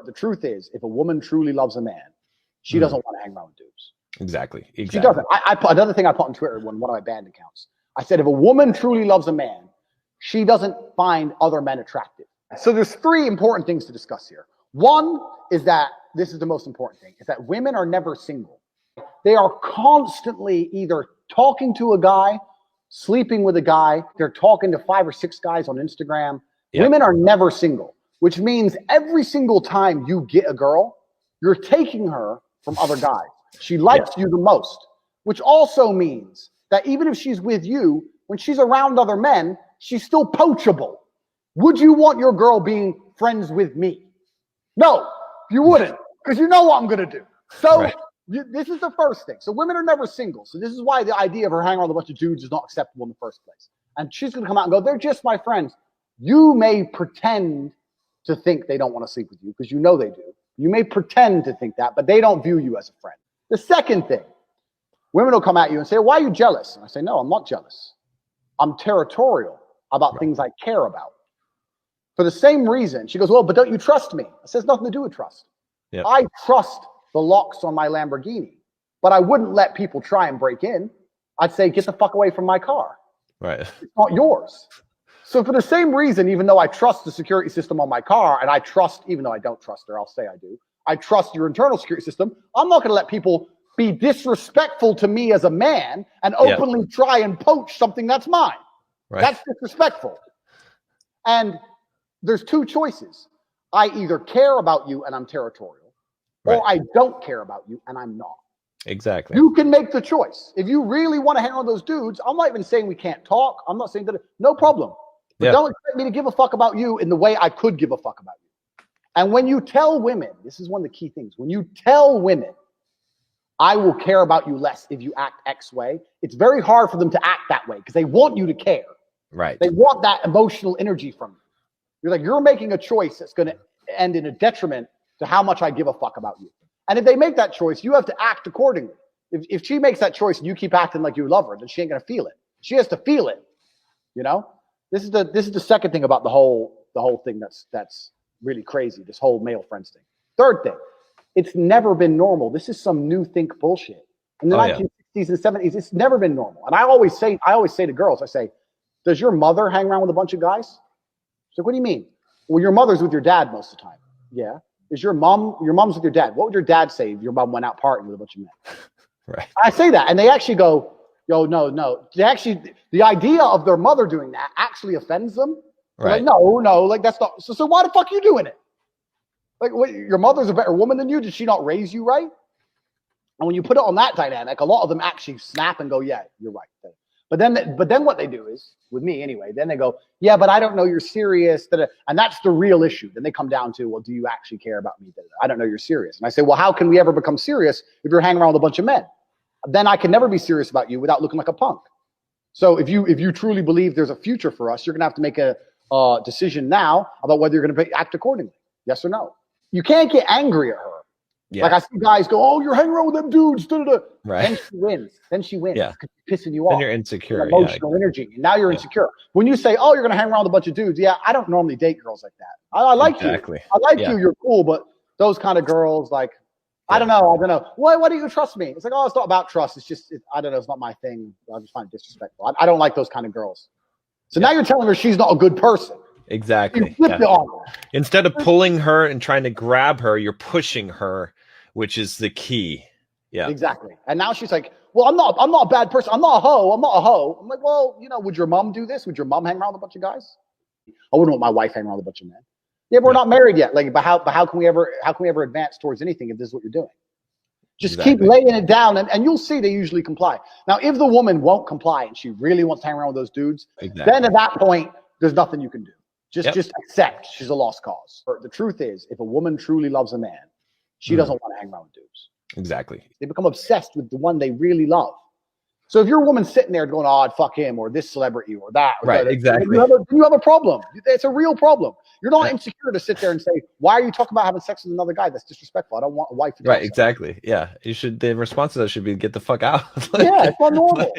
the truth is, if a woman truly loves a man, she doesn't want to hang around with dudes. Exactly. She doesn't. I put another thing I put on Twitter, one of my banned accounts. I said, if a woman truly loves a man, she doesn't find other men attractive. So there's three important things to discuss here. One is that, this is the most important thing, is that women are never single. They are constantly either talking to a guy, sleeping with a guy, they're talking to 5 or 6 guys on Instagram. Yep. Women are never single, which means every single time you get a girl, you're taking her from other guys. She likes you the most, which also means that even if she's with you, when she's around other men, she's still poachable. Would you want your girl being friends with me? No, you wouldn't, because you know what I'm going to do. So this is the first thing. So women are never single. So this is why the idea of her hanging around with a bunch of dudes is not acceptable in the first place. And she's going to come out and go, they're just my friends. You may pretend to think they don't want to sleep with you because you know they do. You may pretend to think that, but they don't view you as a friend. The second thing, women will come at you and say, why are you jealous? And I say, no, I'm not jealous. I'm territorial about things I care about. For the same reason, she goes, well, but don't you trust me? It says nothing to do with trust. Yep. I trust the locks on my Lamborghini, but I wouldn't let people try and break in. I'd say, get the fuck away from my car. Right. It's not yours. So for the same reason, even though I trust the security system on my car, and I trust, even though I don't trust her, I'll say I do, I trust your internal security system, I'm not going to let people be disrespectful to me as a man and openly try and poach something that's mine. Right. That's disrespectful. And there's two choices. I either care about you and I'm territorial, or I don't care about you and I'm not. Exactly. You can make the choice. If you really want to hang on those dudes, I'm not even saying we can't talk. I'm not saying that. No problem. But don't expect me to give a fuck about you in the way I could give a fuck about you. And when you tell women, this is one of the key things, when you tell women, I will care about you less if you act X way, it's very hard for them to act that way because they want you to care. Right. They want that emotional energy from you. You're like, you're making a choice that's going to end in a detriment to how much I give a fuck about you. And if they make that choice, you have to act accordingly. If she makes that choice and you keep acting like you love her, then she ain't going to feel it. She has to feel it. You know, this is the second thing about the whole thing that's really crazy. This whole male friends thing. Third thing, it's never been normal. This is some new think bullshit. In the 1960s and 70s, it's never been normal. And I always say to girls, I say, does your mother hang around with a bunch of guys? She's like, what do you mean? Well, your mother's with your dad most of the time. Yeah. Is your mom's with your dad? What would your dad say if your mom went out partying with a bunch of men? Right. I say that, and they actually go, yo, no. They actually, the idea of their mother doing that actually offends them. Right. Like, no, like that's not. So why the fuck are you doing it? Like, what, your mother's a better woman than you? Did she not raise you right? And when you put it on that dynamic, a lot of them actually snap and go, yeah, you're right. But then what they do is, with me anyway, then they go, yeah, but I don't know you're serious. And that's the real issue. Then they come down to, well, do you actually care about me? I don't know you're serious. And I say, well, how can we ever become serious if you're hanging around with a bunch of men? Then I can never be serious about you without looking like a punk. So if you truly believe there's a future for us, you're going to have to make a decision now about whether you're going to act accordingly. Yes or no. You can't get angry at her. Yeah. Like I see guys go, oh, you're hanging around with them dudes. Right. Then she wins. Yeah. Because pissing you off. Then you're insecure. Emotional energy. And now you're insecure. When you say, oh, you're going to hang around with a bunch of dudes. Yeah, I don't normally date girls like that. I like you. I like you. You're cool. But those kind of girls, like, I don't know. Why do you trust me? It's like, oh, it's not about trust. It's just, I don't know. It's not my thing. I just find it disrespectful. I don't like those kind of girls. So now you're telling her she's not a good person. Exactly. Instead of pulling her and trying to grab her, you're pushing her, which is the key. Yeah. Exactly. And now she's like, well, I'm not a bad person. I'm not a hoe. I'm like, well, would your mom do this? Would your mom hang around with a bunch of guys? I wouldn't want my wife hanging around with a bunch of men. Yeah, but we're not married yet. Like, but how can we ever advance towards anything if this is what you're doing? Just keep laying it down, and you'll see they usually comply. Now, if the woman won't comply and she really wants to hang around with those dudes, then at that point, there's nothing you can do. Just accept she's a lost cause. The truth is, if a woman truly loves a man, she doesn't want to hang around with dudes. Exactly. They become obsessed with the one they really love. So if you're a woman sitting there going, oh, I'd fuck him or this celebrity or that. Or right, that, exactly. You have a problem. It's a real problem. You're not insecure to sit there and say, why are you talking about having sex with another guy? That's disrespectful. I don't want a wife to do Right, exactly. Yeah. The response to that should be, get the fuck out. Yeah, it's not normal.